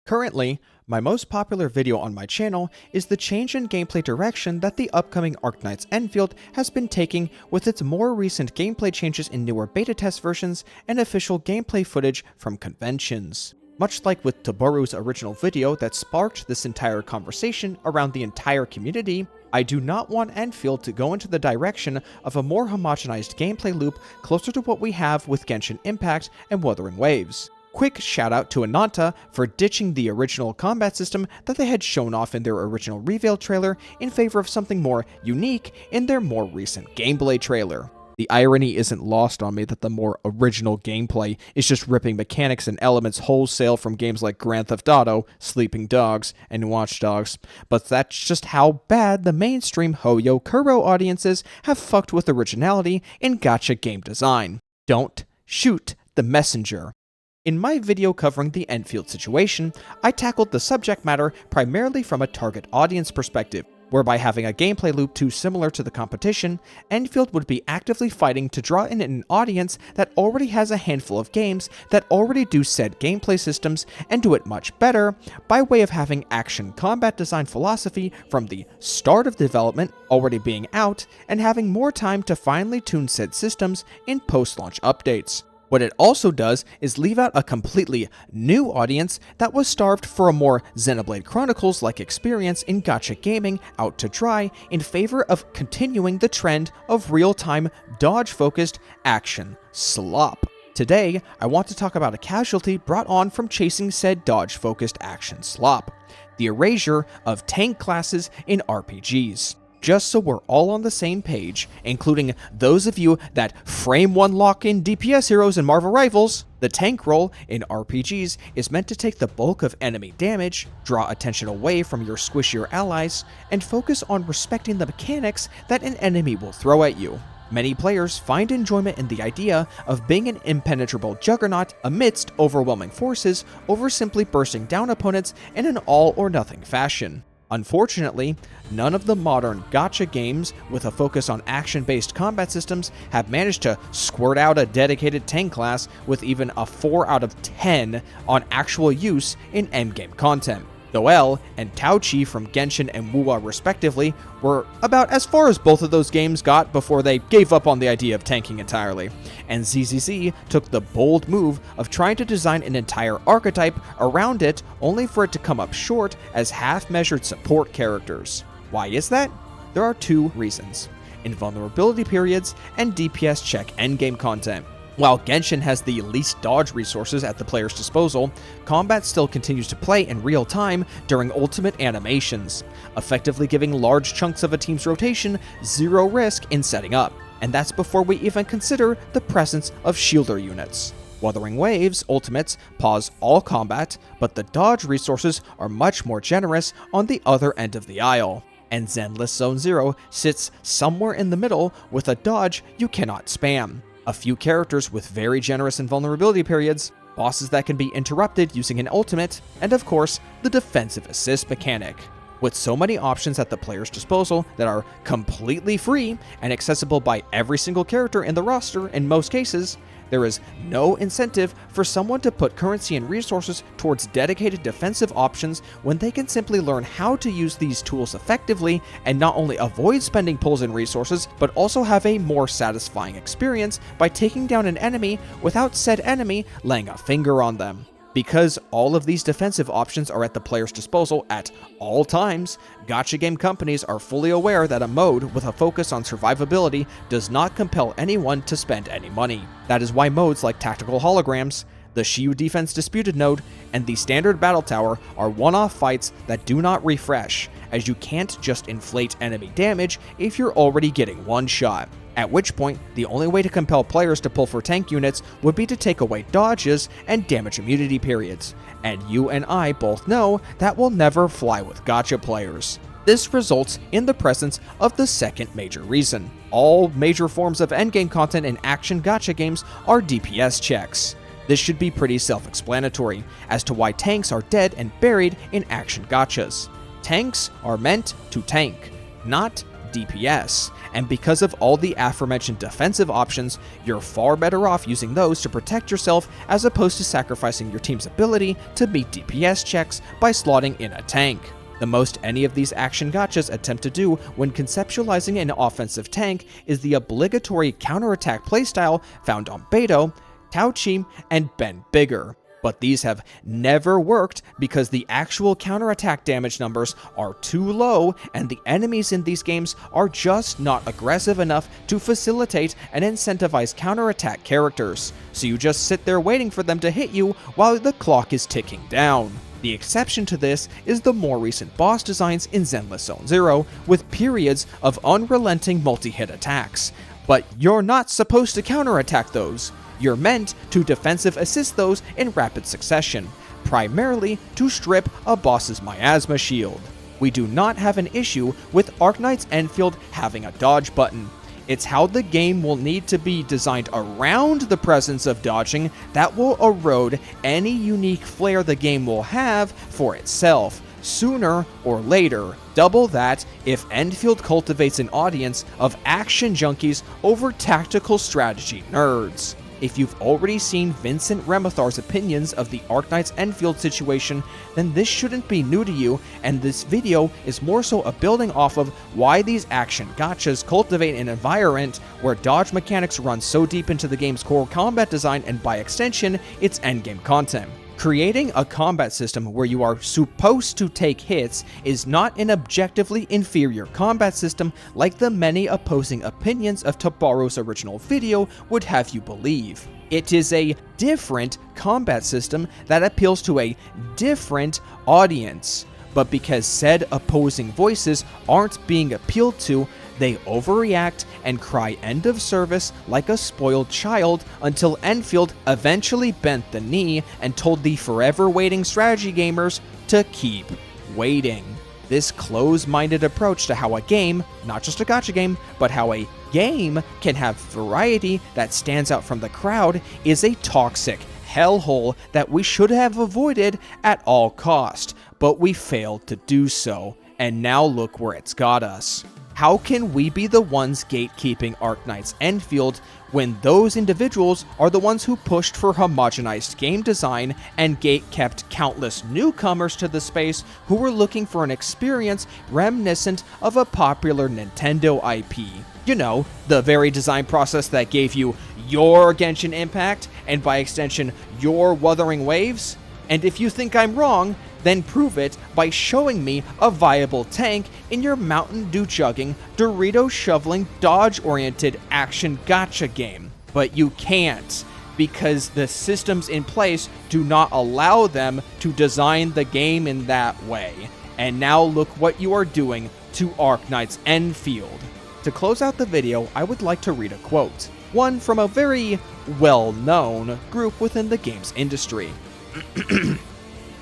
Currently, my most popular video on my channel is the change in gameplay direction that the upcoming Arknights Endfield has been taking with its more recent gameplay changes in newer beta test versions and official gameplay footage from conventions. Much like with Taboru's original video that sparked this entire conversation around the entire community, I do not want Endfield to go into the direction of a more homogenized gameplay loop closer to what we have with Genshin Impact and Wuthering Waves. Quick shout out to Ananta for ditching the original combat system that they had shown off in their original reveal trailer in favor of something more unique in their more recent gameplay trailer. The irony isn't lost on me that the more original gameplay is just ripping mechanics and elements wholesale from games like Grand Theft Auto, Sleeping Dogs, and Watch Dogs, but that's just how bad the mainstream Hoyo Kuro audiences have fucked with originality in gacha game design. Don't shoot the messenger. In my video covering the Endfield situation, I tackled the subject matter primarily from a target audience perspective, whereby having a gameplay loop too similar to the competition, Endfield would be actively fighting to draw in an audience that already has a handful of games that already do said gameplay systems and do it much better by way of having action combat design philosophy from the start of development already being out and having more time to finely tune said systems in post-launch updates. What it also does is leave out a completely new audience that was starved for a more Xenoblade Chronicles-like experience in gacha gaming out to dry in favor of continuing the trend of real-time, dodge-focused action slop. Today, I want to talk about a casualty brought on from chasing said dodge-focused action slop: the erasure of tank classes in RPGs. Just so we're all on the same page, including those of you that frame one lock-in DPS heroes in Marvel Rivals, the tank role in RPGs is meant to take the bulk of enemy damage, draw attention away from your squishier allies, and focus on respecting the mechanics that an enemy will throw at you. Many players find enjoyment in the idea of being an impenetrable juggernaut amidst overwhelming forces over simply bursting down opponents in an all-or-nothing fashion. Unfortunately, none of the modern gacha games with a focus on action-based combat systems have managed to squirt out a dedicated tank class with even a 4 out of 10 on actual use in endgame content. Noelle and Taochi from Genshin and Wuwa respectively were about as far as both of those games got before they gave up on the idea of tanking entirely, and ZZZ took the bold move of trying to design an entire archetype around it only for it to come up short as half-measured support characters. Why is that? There are two reasons: invulnerability periods and DPS check endgame content. While Genshin has the least dodge resources at the player's disposal, combat still continues to play in real time during ultimate animations, effectively giving large chunks of a team's rotation zero risk in setting up, and that's before we even consider the presence of shielder units. Wuthering Waves ultimates pause all combat, but the dodge resources are much more generous on the other end of the aisle, and Zenless Zone Zero sits somewhere in the middle with a dodge you cannot spam. A few characters with very generous invulnerability periods, bosses that can be interrupted using an ultimate, and of course, the defensive assist mechanic. With so many options at the player's disposal that are completely free and accessible by every single character in the roster in most cases, there is no incentive for someone to put currency and resources towards dedicated defensive options when they can simply learn how to use these tools effectively and not only avoid spending pulls and resources, but also have a more satisfying experience by taking down an enemy without said enemy laying a finger on them. Because all of these defensive options are at the player's disposal at all times, gacha game companies are fully aware that a mode with a focus on survivability does not compel anyone to spend any money. That is why modes like Tactical Holograms, the Shiyu Defense Disputed node, and the Standard Battle Tower are one-off fights that do not refresh, as you can't just inflate enemy damage if you're already getting one shot. At which point, the only way to compel players to pull for tank units would be to take away dodges and damage immunity periods, and you and I both know that will never fly with gacha players. This results in the presence of the second major reason. All major forms of endgame content in action gacha games are DPS checks. This should be pretty self-explanatory as to why tanks are dead and buried in action gachas. Tanks are meant to tank, not DPS, and because of all the aforementioned defensive options, you're far better off using those to protect yourself as opposed to sacrificing your team's ability to meet DPS checks by slotting in a tank. The most any of these action gachas attempt to do when conceptualizing an offensive tank is the obligatory counterattack playstyle found on Beidou, Taochi, and Ben Bigger. But these have never worked because the actual counterattack damage numbers are too low and the enemies in these games are just not aggressive enough to facilitate and incentivize counterattack characters. So you just sit there waiting for them to hit you while the clock is ticking down. The exception to this is the more recent boss designs in Zenless Zone Zero, with periods of unrelenting multi-hit attacks. But you're not supposed to counterattack those. You're meant to defensive assist those in rapid succession, primarily to strip a boss's miasma shield. We do not have an issue with Arknights Endfield having a dodge button. It's how the game will need to be designed around the presence of dodging that will erode any unique flair the game will have for itself, sooner or later. Double that if Endfield cultivates an audience of action junkies over tactical strategy nerds. If you've already seen Vincent Remathar's opinions of the Arknights Endfield situation, then this shouldn't be new to you, and this video is more so a building off of why these action gachas cultivate an environment where dodge mechanics run so deep into the game's core combat design and by extension, its endgame content. Creating a combat system where you are supposed to take hits is not an objectively inferior combat system like the many opposing opinions of Tabaro's original video would have you believe. It is a different combat system that appeals to a different audience. But because said opposing voices aren't being appealed to, they overreact and cry end of service like a spoiled child until Endfield eventually bent the knee and told the forever waiting strategy gamers to keep waiting. This close-minded approach to how a game, not just a gacha game, but how a game can have variety that stands out from the crowd is a toxic hellhole that we should have avoided at all cost, but we failed to do so, and now look where it's got us. How can we be the ones gatekeeping Arknights Endfield when those individuals are the ones who pushed for homogenized game design and gate-kept countless newcomers to the space who were looking for an experience reminiscent of a popular Nintendo IP? You know, the very design process that gave you your Genshin Impact, and by extension, your Wuthering Waves? And if you think I'm wrong, then prove it by showing me a viable tank in your Mountain Dew chugging, Dorito shoveling, dodge-oriented action gacha game. But you can't, because the systems in place do not allow them to design the game in that way. And now look what you are doing to Arknights Endfield. To close out the video, I would like to read a quote. One from a very well-known group within the games industry.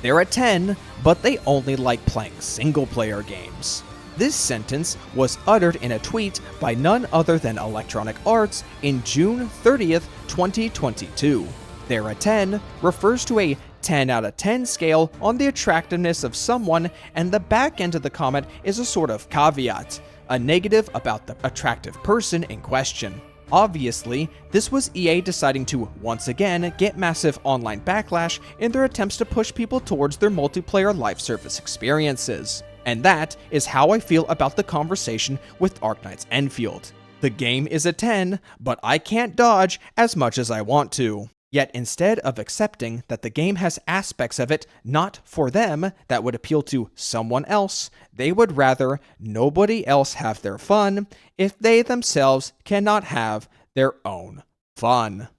They're a 10, but they only like playing single-player games. This sentence was uttered in a tweet by none other than Electronic Arts in June 30th, 2022. They're a 10 refers to a 10 out of 10 scale on the attractiveness of someone, and the back end of the comment is a sort of caveat, a negative about the attractive person in question. Obviously, this was EA deciding to, once again, get massive online backlash in their attempts to push people towards their multiplayer live service experiences. And that is how I feel about the conversation with Arknights Endfield. The game is a 10, but I can't dodge as much as I want to. Yet instead of accepting that the game has aspects of it not for them that would appeal to someone else, they would rather nobody else have their fun if they themselves cannot have their own fun.